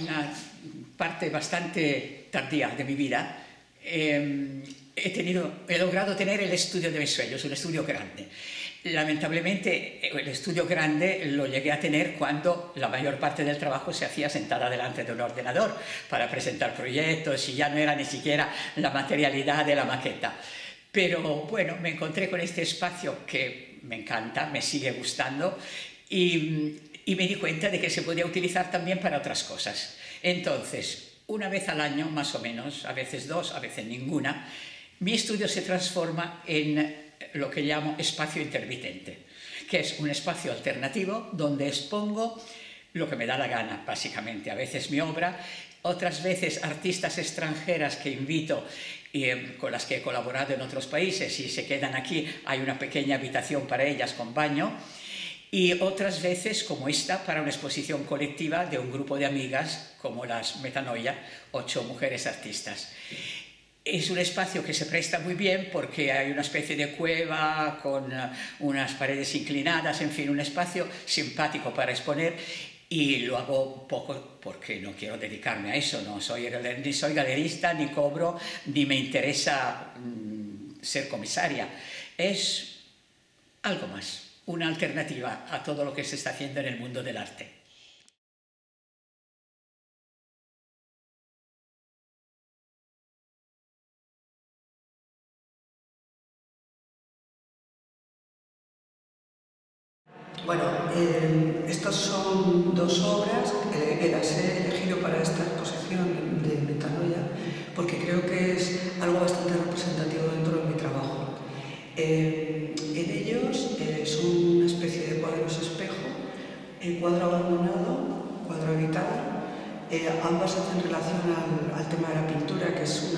una parte bastante tardía de mi vida, he logrado tener el estudio de mis sueños, un estudio grande. Lamentablemente, el estudio grande lo llegué a tener cuando la mayor parte del trabajo se hacía sentada delante de un ordenador para presentar proyectos y ya no era ni siquiera la materialidad de la maqueta. Pero bueno, me encontré con este espacio que me encanta, me sigue gustando y me di cuenta de que se podía utilizar también para otras cosas. Entonces, una vez al año, más o menos, a veces dos, a veces ninguna, mi estudio se transforma en lo que llamo espacio intermitente, que es un espacio alternativo donde expongo lo que me da la gana, básicamente. A veces mi obra, otras veces artistas extranjeras que invito y con las que he colaborado en otros países y se quedan aquí, hay una pequeña habitación para ellas con baño, y otras veces, como esta, para una exposición colectiva de un grupo de amigas como las Metanoia, 8 mujeres artistas. Es un espacio que se presta muy bien porque hay una especie de cueva con unas paredes inclinadas, en fin, un espacio simpático para exponer, y lo hago poco porque no quiero dedicarme a eso, ni soy galerista, ni cobro, ni me interesa ser comisaria. Es algo más, una alternativa a todo lo que se está haciendo en el mundo del arte. Bueno, estas son dos obras que las he elegido para esta exposición de Metanoia porque creo que es algo bastante representativo dentro de mi trabajo. En ellos son una especie de cuadros espejo, cuadro abandonado, cuadro habitado. Ambas hacen relación al tema de la pintura, que es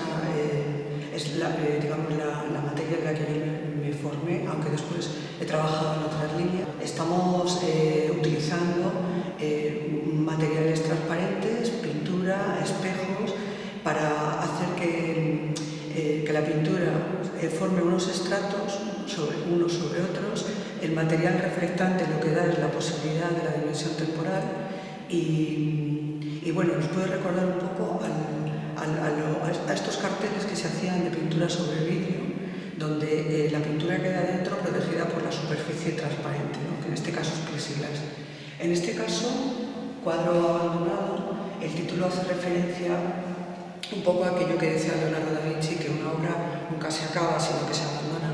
digamos, la materia en la que me formé, aunque después he trabajado en otras líneas. Estamos utilizando materiales transparentes, pintura, espejos, para hacer que la pintura forme unos estratos unos sobre otros. El material reflectante lo que da es la posibilidad de la dimensión temporal y bueno, nos puede recordar un poco a estos carteles que se hacían de pintura sobre vidrio, donde la pintura queda dentro protegida por la superficie transparente, ¿no? Que en este caso es plexiglas. En este caso, cuadro abandonado, el título hace referencia un poco a aquello que decía Leonardo da Vinci, que una obra nunca se acaba, sino que se abandona.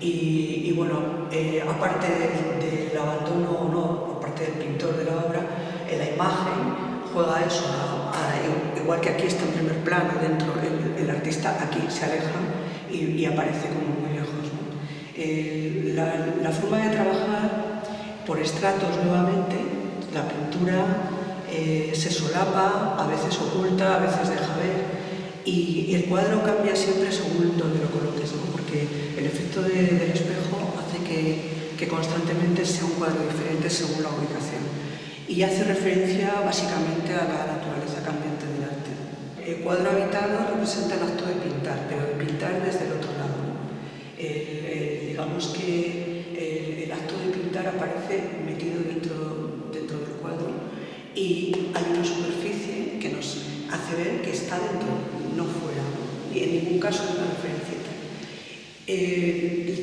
Y bueno, aparte del abandono o no, aparte del pintor de la obra, la imagen juega eso, igual que aquí está en primer plano, dentro el artista aquí se aleja y aparece como muy lejos, ¿no? La forma de trabajar por estratos nuevamente, la pintura se solapa, a veces oculta, a veces deja ver, y el cuadro cambia siempre según donde lo coloques, ¿no? Porque el efecto del espejo hace que constantemente sea un cuadro diferente según la ubicación, y hace referencia básicamente a la naturaleza cambiante del arte. El cuadro habitado representa el acto de pintar, pero de pintar desde el otro lado, ¿no? Digamos que el acto de pintar aparece metido dentro del cuadro y hay una superficie que nos hace ver que está dentro, no fuera, y en ningún caso es una referencia.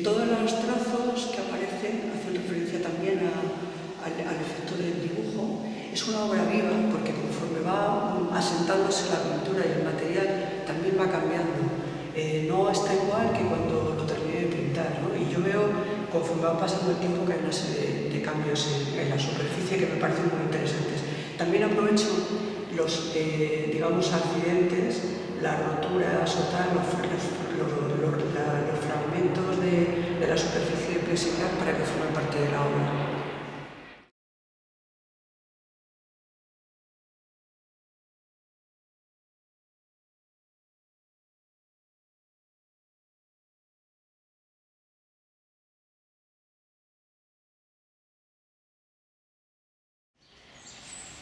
Todos los trazos que aparecen hacen referencia también al efecto del dibujo. Es una obra viva porque conforme va asentándose la pintura y el material también va cambiando. No está igual que cuando lo terminé de pintar, ¿no? Y yo veo, conforme va pasando el tiempo, que hay una serie de cambios en la superficie que me parecen muy interesantes. También aprovecho los, digamos, accidentes, las roturas o tal, los fragmentos de la superficie de plexiglas para que formen parte de la obra.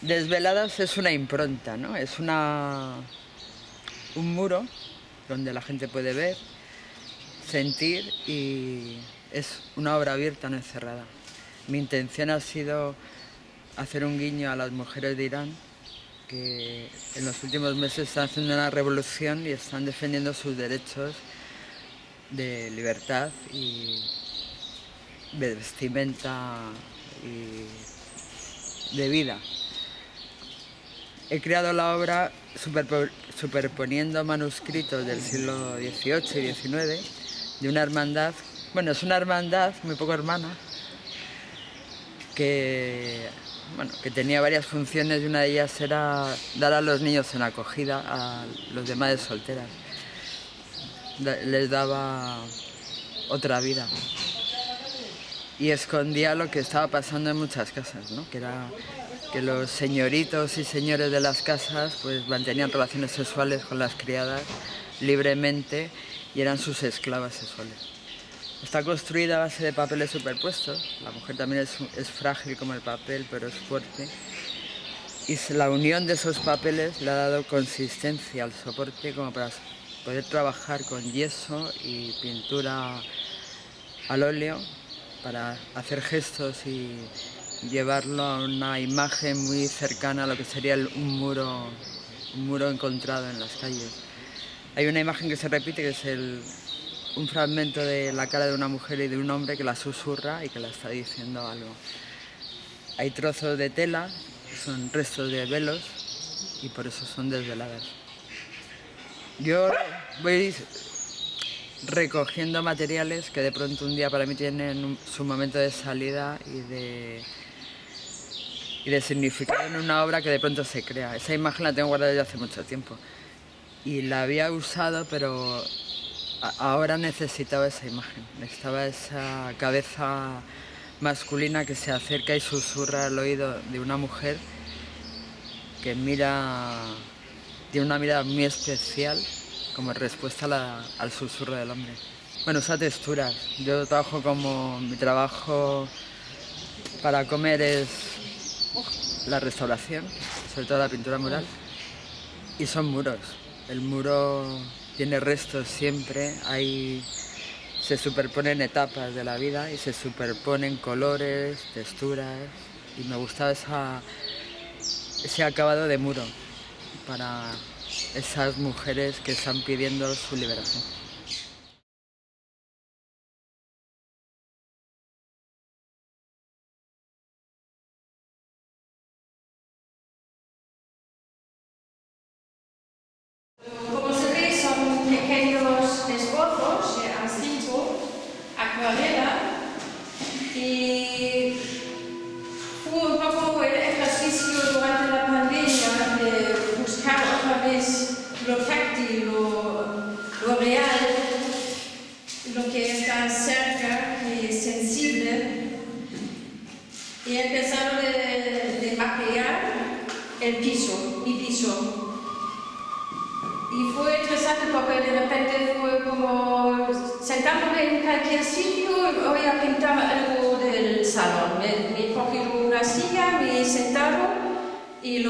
Desveladas es una impronta, ¿no? Es un muro donde la gente puede ver, sentir, y es una obra abierta, no encerrada. Mi intención ha sido hacer un guiño a las mujeres de Irán, que en los últimos meses están haciendo una revolución y están defendiendo sus derechos de libertad y de vestimenta y de vida. He creado la obra superponiendo manuscritos del siglo XVIII y XIX de una hermandad, bueno, es una hermandad muy poco hermana, que tenía varias funciones y una de ellas era dar a los niños en acogida a los de madres solteras. Les daba otra vida y escondía lo que estaba pasando en muchas casas, ¿no? Que era que los señoritos y señores de las casas pues mantenían relaciones sexuales con las criadas libremente y eran sus esclavas sexuales. Está construida a base de papeles superpuestos. La mujer también es frágil como el papel, pero es fuerte. Y la unión de esos papeles le ha dado consistencia al soporte como para poder trabajar con yeso y pintura al óleo para hacer gestos y llevarlo a una imagen muy cercana a lo que sería un muro encontrado en las calles. Hay una imagen que se repite, que es un fragmento de la cara de una mujer y de un hombre que la susurra y que la está diciendo algo. Hay trozos de tela, que son restos de velos, y por eso son desveladas. Yo voy recogiendo materiales que de pronto un día para mí tienen su momento de salida y de significado en una obra que de pronto se crea. Esa imagen la tengo guardada desde hace mucho tiempo y la había usado, pero ahora necesitaba esa imagen, necesitaba esa cabeza masculina que se acerca y susurra al oído de una mujer que tiene una mirada muy especial como respuesta al susurro del hombre. Bueno, usa texturas. Yo trabajo mi trabajo para comer es la restauración, sobre todo la pintura mural, y son muros. El muro tiene restos siempre, se superponen etapas de la vida y se superponen colores, texturas, y me gustaba ese acabado de muro para esas mujeres que están pidiendo su liberación. Como se ve, son pequeños esbozos de A5, acuarela, y fue un poco el ejercicio durante la pandemia de buscar otra vez lo táctil, lo real, lo que está cerca y sensible. Y he empezado de mapear mi piso. Y fue interesante porque de repente fue como sentándome en cualquier sitio y voy a pintar algo del salón. Me he cogido una silla, me he sentado y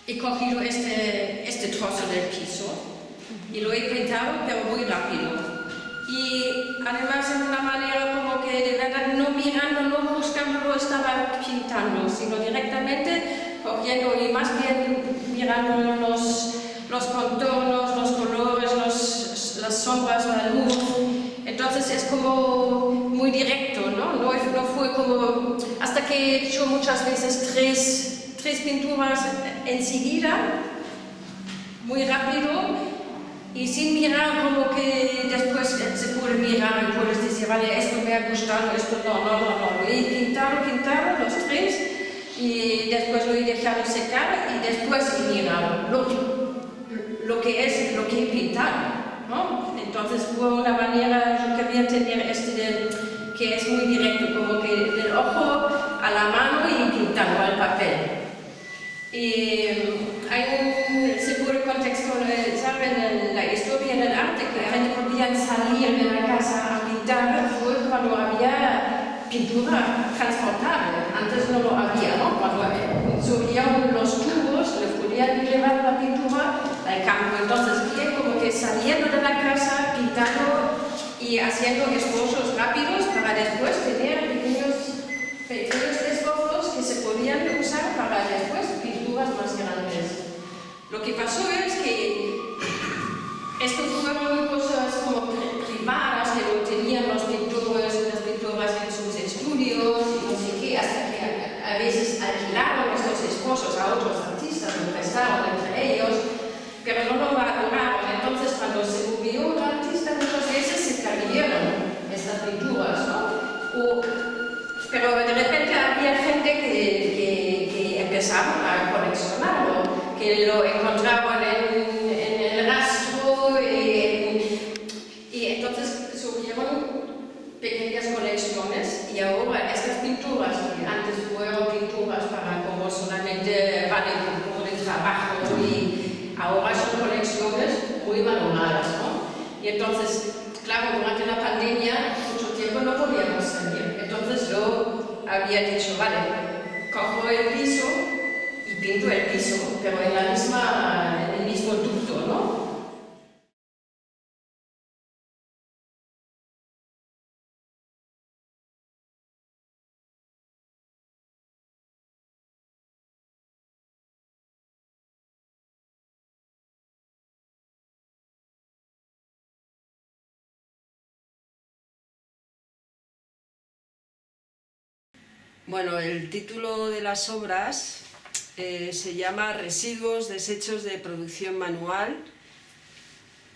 he cogido este trozo del piso y lo he pintado, pero muy rápido. Y además en una manera como que de verdad no mirando, no buscando lo estaba pintando, sino directamente cogiendo y más bien mirando los contornos, los colores, las sombras, la luz. Entonces es como muy directo, ¿no? No fue como... Hasta que he hecho muchas veces tres pinturas enseguida, muy rápido, y sin mirar como que después se puede mirar y puedes decir, vale, esto me ha gustado, esto no. Lo he pintado los tres y después lo he dejado secar y después he mirado lo que he pintado, ¿no? Entonces fue una manera, yo quería tener que es muy directo, como que del ojo a la mano y pintando al papel. Y hay seguro contextualizar en la historia del arte que la gente podía salir de la casa a pintar, fue cuando había pintura transportable. Antes no lo había, ¿no? Cuando subían los tubos, les podían llevar la pintura al campo. Entonces, bien como que saliendo de la casa, pintando y haciendo esbozos rápidos para después tener pequeños esbozos que se podían podían usar para después pinturas más grandes. Lo que pasó es que esto fueron cosas como privadas que lo tenían los pintores y las pintoras en sus estudios y no sé qué, hasta que a veces alquilaron estos esposos a otros artistas, lo prestaron entre ellos, pero no lo valoraron. Entonces, cuando se murió el artista, muchas veces se perdieron estas pinturas, ¿no? Pero de repente había gente que empezaba a coleccionarlo, que lo encontraban en el rastro y entonces surgieron pequeñas colecciones y ahora estas pinturas, que antes fueron pinturas para como solamente vale como de trabajo y ahora son colecciones muy valoradas, ¿no? Y entonces, claro, durante la pandemia mucho tiempo no podíamos salir, entonces yo había dicho, vale, cojo el piso y pinto el piso, pero en el mismo ducto, ¿no? Bueno, el título de las obras se llama Residuos, desechos de producción manual.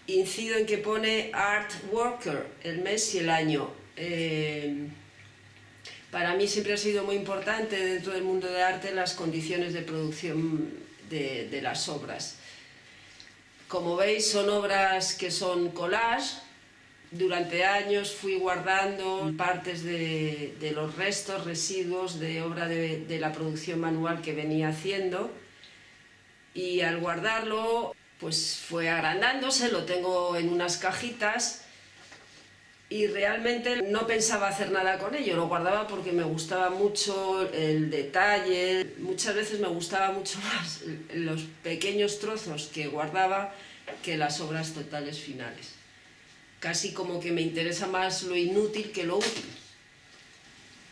Incido en que pone Art Worker, el mes y el año. Para mí siempre ha sido muy importante dentro del mundo de arte las condiciones de producción de las obras. Como veis, son obras que son collage. Durante años fui guardando partes de los restos, residuos de obra de la producción manual que venía haciendo, y al guardarlo pues fue agrandándose, lo tengo en unas cajitas y realmente no pensaba hacer nada con ello, lo guardaba porque me gustaba mucho el detalle, muchas veces me gustaba mucho más los pequeños trozos que guardaba que las obras totales finales. Casi como que me interesa más lo inútil que lo útil.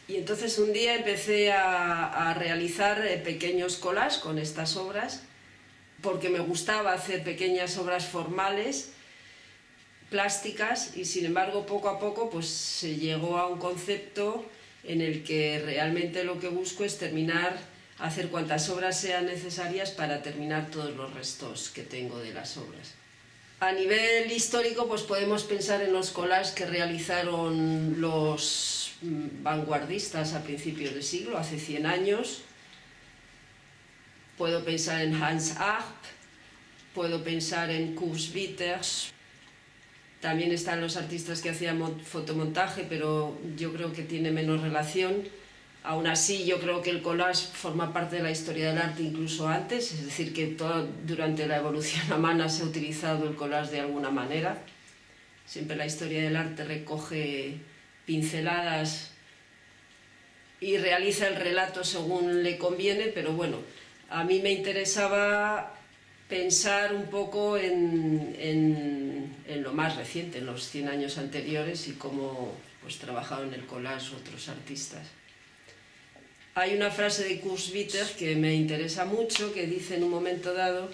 Y entonces un día empecé a realizar pequeños collages con estas obras, porque me gustaba hacer pequeñas obras formales, plásticas, y sin embargo poco a poco pues se llegó a un concepto en el que realmente lo que busco es hacer cuantas obras sean necesarias para terminar todos los restos que tengo de las obras. A nivel histórico, pues podemos pensar en los collages que realizaron los vanguardistas a principios de siglo, hace 100 años. Puedo pensar en Hans Arp, puedo pensar en Koos Witters. También están los artistas que hacían fotomontaje, pero yo creo que tiene menos relación. Aún así, yo creo que el collage forma parte de la historia del arte incluso antes, es decir, que durante la evolución humana se ha utilizado el collage de alguna manera. Siempre la historia del arte recoge pinceladas y realiza el relato según le conviene, pero bueno, a mí me interesaba pensar un poco en lo más reciente, en los 100 años anteriores, y cómo pues, trabajaron el collage otros artistas. Hay una frase de Koos Witters que me interesa mucho, que dice en un momento dado: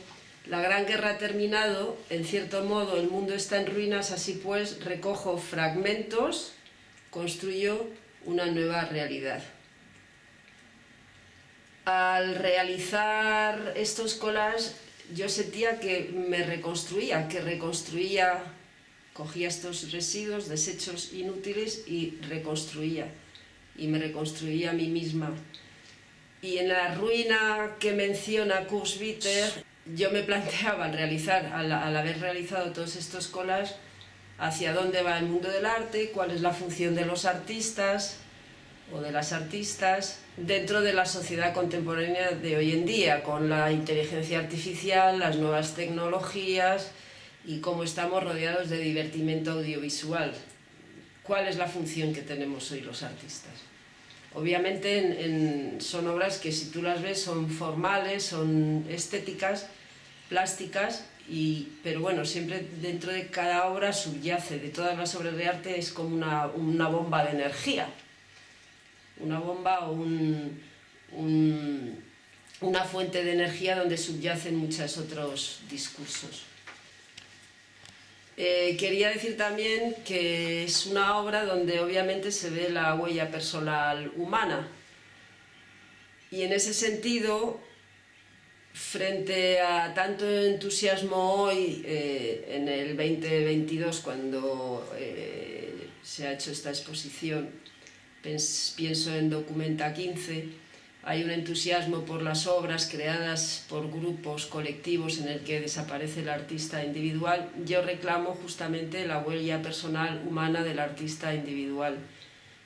la gran guerra ha terminado, en cierto modo el mundo está en ruinas, así pues recojo fragmentos, construyo una nueva realidad. Al realizar estos collages yo sentía que me reconstruía, cogía estos residuos, desechos inútiles y reconstruía. Y me reconstruía a mí misma. Y en la ruina que menciona Koos Witters, yo me planteaba al haber realizado todos estos collages, hacia dónde va el mundo del arte, cuál es la función de los artistas o de las artistas dentro de la sociedad contemporánea de hoy en día, con la inteligencia artificial, las nuevas tecnologías y cómo estamos rodeados de divertimento audiovisual. ¿Cuál es la función que tenemos hoy los artistas? Obviamente son obras que si tú las ves son formales, son estéticas, plásticas, pero bueno, siempre dentro de cada obra subyace, de todas las obras de arte es como una bomba de energía, una bomba o una fuente de energía donde subyacen muchos otros discursos. Quería decir también que es una obra donde obviamente se ve la huella personal humana, y en ese sentido, frente a tanto entusiasmo hoy, en el 2022, cuando se ha hecho esta exposición, pienso en Documenta 15, hay un entusiasmo por las obras creadas por grupos colectivos en el que desaparece el artista individual. Yo reclamo justamente la huella personal humana del artista individual.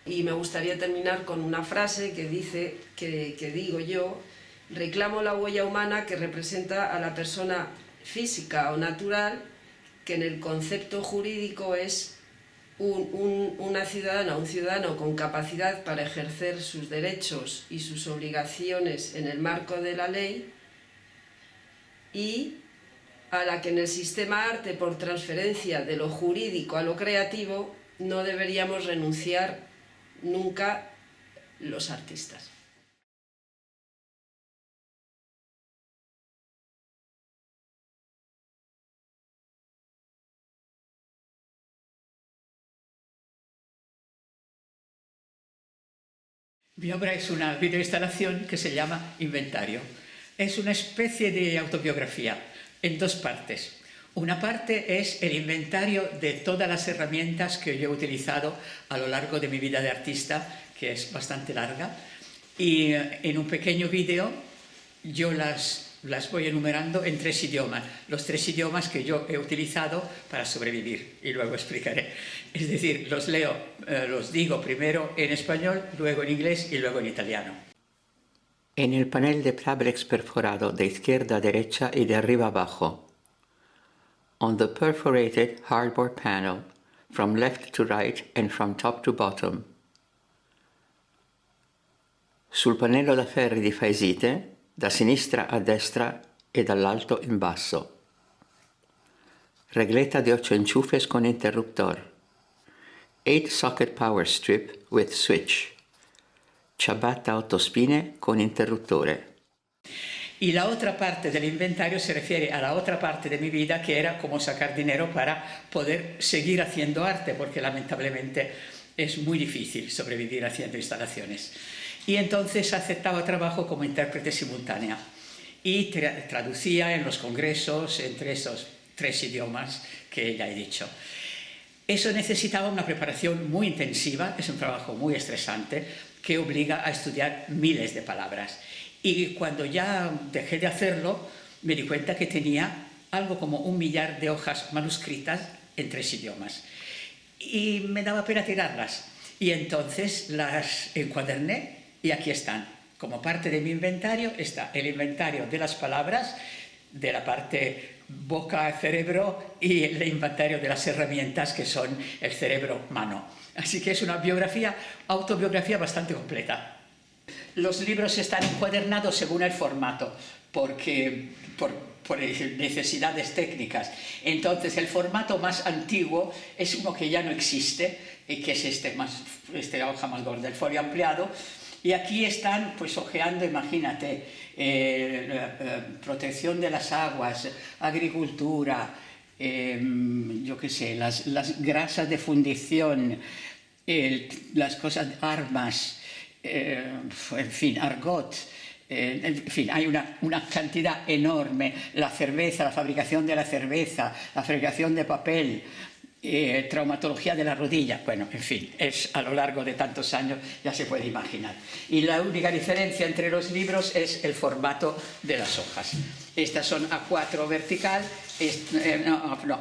Y me gustaría terminar con una frase que dice, que digo yo: reclamo la huella humana que representa a la persona física o natural, que en el concepto jurídico es una ciudadana, un ciudadano con capacidad para ejercer sus derechos y sus obligaciones en el marco de la ley, y a la que en el sistema arte, por transferencia de lo jurídico a lo creativo, no deberíamos renunciar nunca los artistas. Mi obra es una videoinstalación que se llama Inventario. Es una especie de autobiografía en dos partes. Una parte es el inventario de todas las herramientas que yo he utilizado a lo largo de mi vida de artista, que es bastante larga, y en un pequeño vídeo yo las voy enumerando en 3 idiomas, los 3 idiomas que yo he utilizado para sobrevivir, y luego explicaré. Es decir, los leo, los digo primero en español, luego en inglés y luego en italiano. En el panel de Plablex perforado de izquierda a derecha y de arriba a abajo. On the perforated hardboard panel, from left to right and from top to bottom. Sul pannello da ferri di Faesite, da sinistra a destra e dall'alto in basso. Regleta de 8 enchufes con interruptor. 8 socket power strip with switch. Ciabatta 8 spine con interruptore. Y la otra parte del inventario se refiere a la otra parte de mi vida, que era cómo sacar dinero para poder seguir haciendo arte, porque lamentablemente es muy difícil sobrevivir haciendo instalaciones. Y entonces aceptaba trabajo como intérprete simultánea y traducía en los congresos entre esos 3 idiomas que ya he dicho. Eso necesitaba una preparación muy intensiva, es un trabajo muy estresante que obliga a estudiar miles de palabras. Y cuando ya dejé de hacerlo, me di cuenta que tenía algo como 1 millar de hojas manuscritas en 3 idiomas. Y me daba pena tirarlas. Y entonces las encuaderné y aquí están. Como parte de mi inventario está el inventario de las palabras, de la parte boca-cerebro, y el inventario de las herramientas, que son el cerebro-mano. Así que es una autobiografía bastante completa. Los libros están encuadernados según el formato, porque por necesidades técnicas. Entonces, el formato más antiguo es uno que ya no existe, y que es esta hoja más gorda, el folio ampliado. Y aquí están, pues, hojeando, imagínate, protección de las aguas, agricultura, yo qué sé, las grasas de fundición, las cosas, armas, en fin, argot, en fin, hay una cantidad enorme. La cerveza, la fabricación de la cerveza, la fabricación de papel, traumatología de la rodilla, bueno, en fin, es a lo largo de tantos años, ya se puede imaginar. Y la única diferencia entre los libros es el formato de las hojas. Estas son A4 vertical,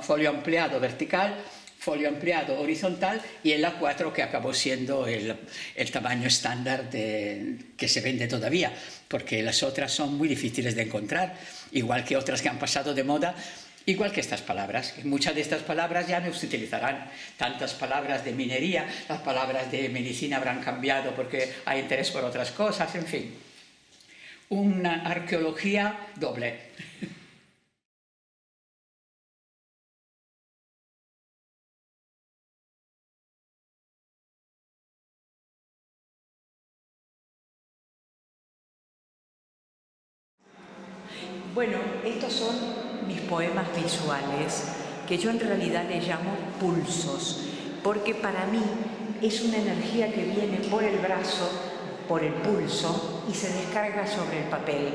folio ampliado vertical, folio ampliado horizontal, y el A4 que acabó siendo el tamaño estándar que se vende todavía, porque las otras son muy difíciles de encontrar, igual que otras que han pasado de moda. Igual que estas palabras, muchas de estas palabras ya no se utilizarán. Tantas palabras de minería, las palabras de medicina habrán cambiado porque hay interés por otras cosas, en fin. Una arqueología doble. Bueno, estos son mis poemas visuales, que yo en realidad les llamo pulsos, porque para mí es una energía que viene por el brazo, por el pulso, y se descarga sobre el papel.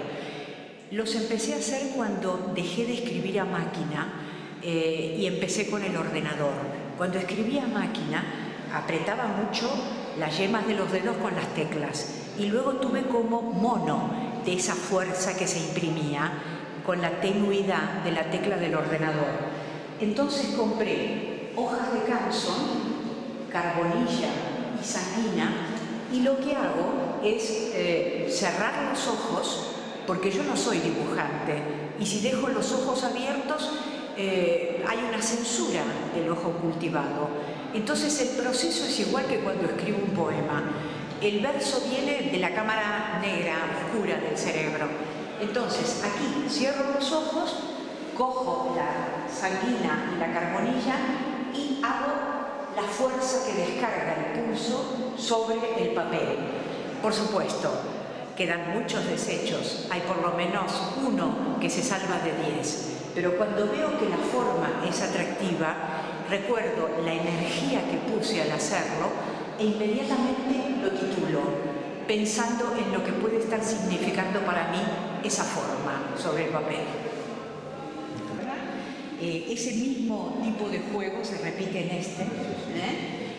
Los empecé a hacer cuando dejé de escribir a máquina y empecé con el ordenador. Cuando escribía a máquina, apretaba mucho las yemas de los dedos con las teclas y luego tuve como mono de esa fuerza que se imprimía con la tenuidad de la tecla del ordenador. Entonces compré hojas de Canson, carbonilla y sanguina, y lo que hago es cerrar los ojos, porque yo no soy dibujante, y si dejo los ojos abiertos hay una censura del ojo cultivado. Entonces el proceso es igual que cuando escribo un poema. El verso viene de la cámara negra, oscura del cerebro. Entonces aquí cierro los ojos, cojo la sanguina y la carbonilla y hago la fuerza que descarga el pulso sobre el papel. Por supuesto, quedan muchos desechos, hay por lo menos uno que se salva de 10, pero cuando veo que la forma es atractiva, recuerdo la energía que puse al hacerlo e inmediatamente lo titulo, pensando en lo que puede estar significando para mí esa forma sobre el papel. Ese mismo tipo de juego se repite en este,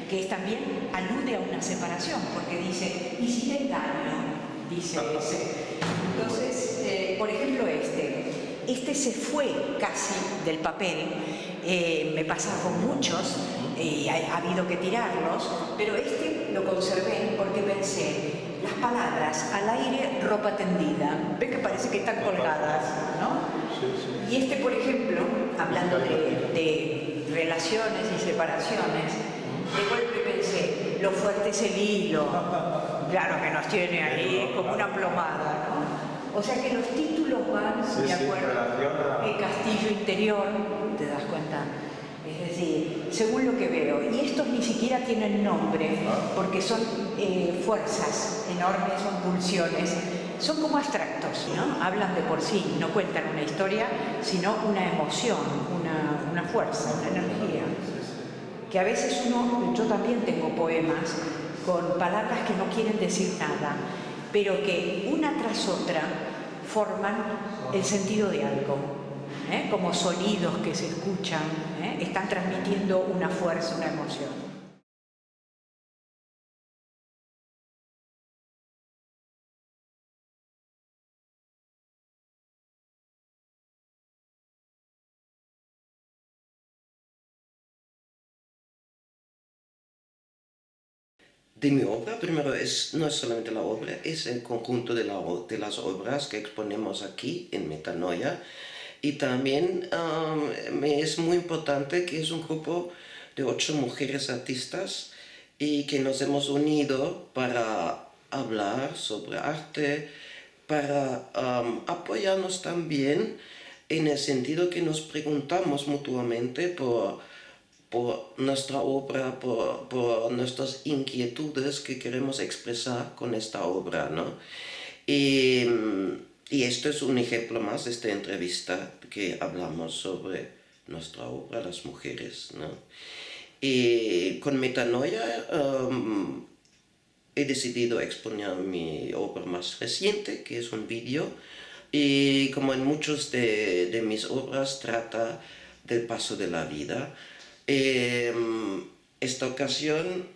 que es también alude a una separación, porque dice, ¿y si te engaño? Dice ese. Entonces, por ejemplo, este se fue casi del papel, me pasa con muchos, y ha habido que tirarlos, pero este lo conservé porque pensé, las palabras al aire, ropa tendida, ve que parece que están colgadas, ¿no? Y este, por ejemplo, hablando de relaciones y separaciones, de golpe pensé, lo fuerte es el hilo, claro que nos tiene ahí como una plomada, ¿no? O sea que los títulos van de acuerdo. El castillo interior, ¿te das cuenta? Es decir, según lo que veo. Y estos ni siquiera tienen nombre, porque son fuerzas enormes, son pulsiones. Son como abstractos, ¿no? Hablan de por sí, no cuentan una historia, sino una emoción, una fuerza, una energía. Que a veces yo también tengo poemas con palabras que no quieren decir nada, pero que una tras otra forman el sentido de algo, como sonidos que se escuchan, están transmitiendo una fuerza, una emoción. De mi obra, primero, no es solamente la obra, es el conjunto de las obras que exponemos aquí en Metanoia. Y también me es muy importante que es un grupo de 8 mujeres artistas y que nos hemos unido para hablar sobre arte, para apoyarnos también en el sentido que nos preguntamos mutuamente por nuestra obra, por nuestras inquietudes que queremos expresar con esta obra, ¿no? Y esto es un ejemplo más de esta entrevista que hablamos sobre nuestra obra, las mujeres, ¿no? Y con Metanoia he decidido exponer mi obra más reciente, que es un vídeo, y como en muchas de mis obras trata del paso de la vida. Esta ocasión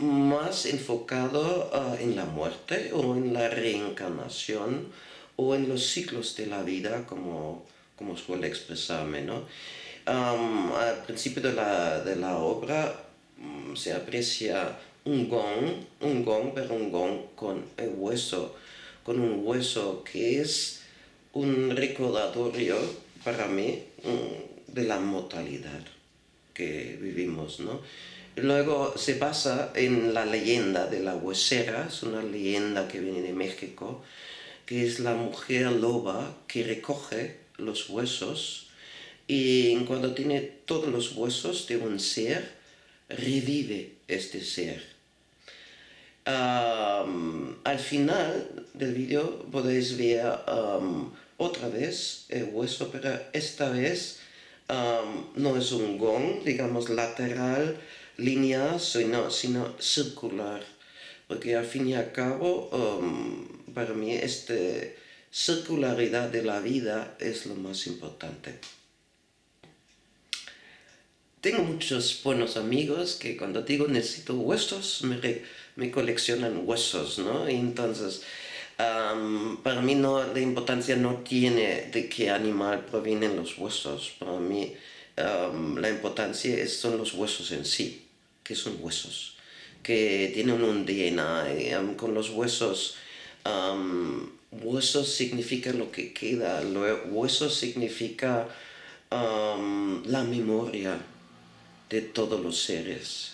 más enfocado en la muerte o en la reencarnación o en los ciclos de la vida, como suele expresarme, ¿no? Al principio de la obra se aprecia un gong, pero un gong con un hueso que es un recordatorio para mí de la mortalidad que vivimos, ¿no? Luego se basa en la leyenda de la huesera, es una leyenda que viene de México, que es la mujer loba que recoge los huesos y cuando tiene todos los huesos de un ser, revive este ser. Al final del vídeo podéis ver otra vez el hueso, pero esta vez no es un gong, digamos, lateral, lineal, sino circular. Porque al fin y al cabo, para mí, esta circularidad de la vida es lo más importante. Tengo muchos buenos amigos que cuando digo necesito huesos, me coleccionan huesos, ¿no? Y entonces, para mí la importancia no tiene de qué animal provienen los huesos. Para mí la importancia son los huesos en sí, que son huesos, que tienen un DNA. Con los huesos, huesos significa lo que queda, huesos significa la memoria de todos los seres.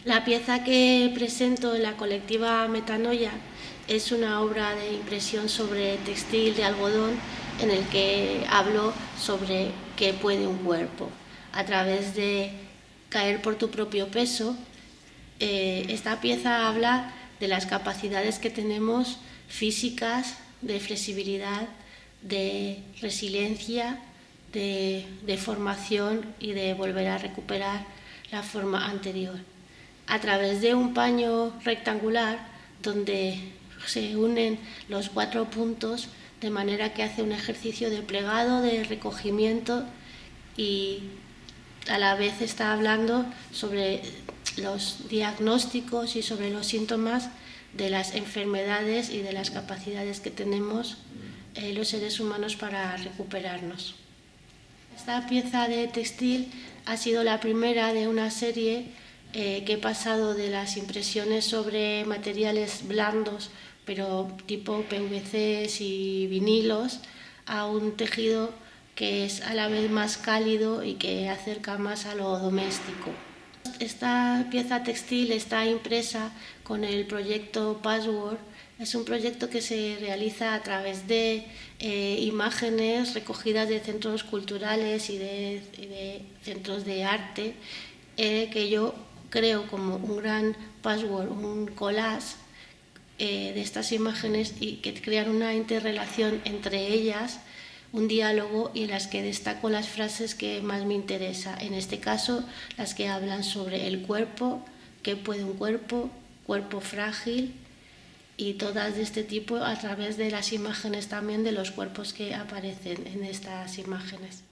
La pieza que presento en la colectiva Metanoia es una obra de impresión sobre textil de algodón en el que hablo sobre qué puede un cuerpo. A través de Caer por tu propio peso, esta pieza habla de las capacidades que tenemos físicas, de flexibilidad, de resiliencia, de formación y de volver a recuperar la forma anterior. A través de un paño rectangular donde se unen los 4 puntos de manera que hace un ejercicio de plegado, de recogimiento y a la vez está hablando sobre los diagnósticos y sobre los síntomas de las enfermedades y de las capacidades que tenemos los seres humanos para recuperarnos. Esta pieza de textil ha sido la primera de una serie que he pasado de las impresiones sobre materiales blandos, pero tipo PVCs y vinilos, a un tejido que es a la vez más cálido y que acerca más a lo doméstico. Esta pieza textil está impresa con el proyecto Password. Es un proyecto que se realiza a través de imágenes recogidas de centros culturales y de centros de arte, que yo creo como un gran password, un collage de estas imágenes y que crean una interrelación entre ellas, un diálogo y en las que destaco las frases que más me interesan. En este caso, las que hablan sobre el cuerpo, qué puede un cuerpo, cuerpo frágil y todas de este tipo a través de las imágenes también de los cuerpos que aparecen en estas imágenes.